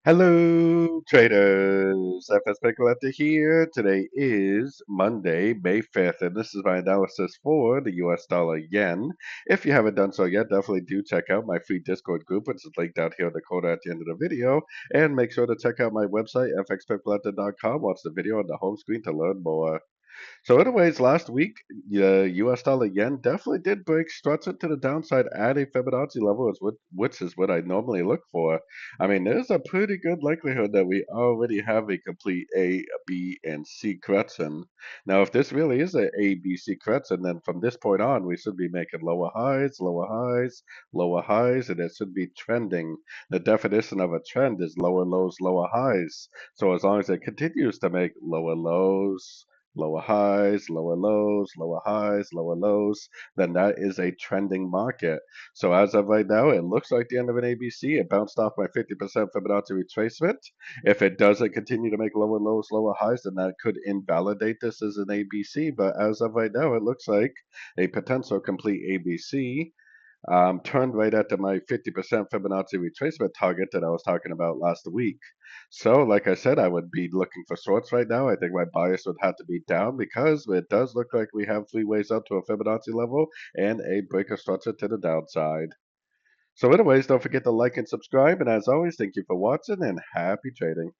Hello, traders. FX Pip Collector here. Today is Monday, May 5th, and this is my analysis for the US dollar yen. If you haven't done so yet, definitely do check out my free Discord group, which is linked out here in the corner at the end of the video. And make sure to check out my website, fxpipcollector.com. Watch the video on the home screen to learn more. So, anyways, last week, the U.S. dollar yen definitely did break structure to the downside at a Fibonacci level, which is what I normally look for. I mean, there's a pretty good likelihood that we already have a complete A, B, and C correction. Now, if this really is a A, B, C correction, then from this point on, we should be making lower highs, lower highs, lower highs, and it should be trending. The definition of a trend is lower lows, lower highs. So as long as it continues to make lower lows, lower highs, lower lows, lower highs, lower lows, then that is a trending market. So as of right now, it looks like the end of an ABC. It bounced off my 50% Fibonacci retracement. If it doesn't continue to make lower lows, lower highs, then that could invalidate this as an ABC. But as of right now, it looks like a potential complete ABC. Turned right at my 50% Fibonacci retracement target that I was talking about last week. So, like I said, I would be looking for shorts right now. I think my bias would have to be down because it does look like we have three ways up to a Fibonacci level and a breaker structure to the downside. So, anyways, don't forget to like and subscribe. And as always, thank you for watching and happy trading.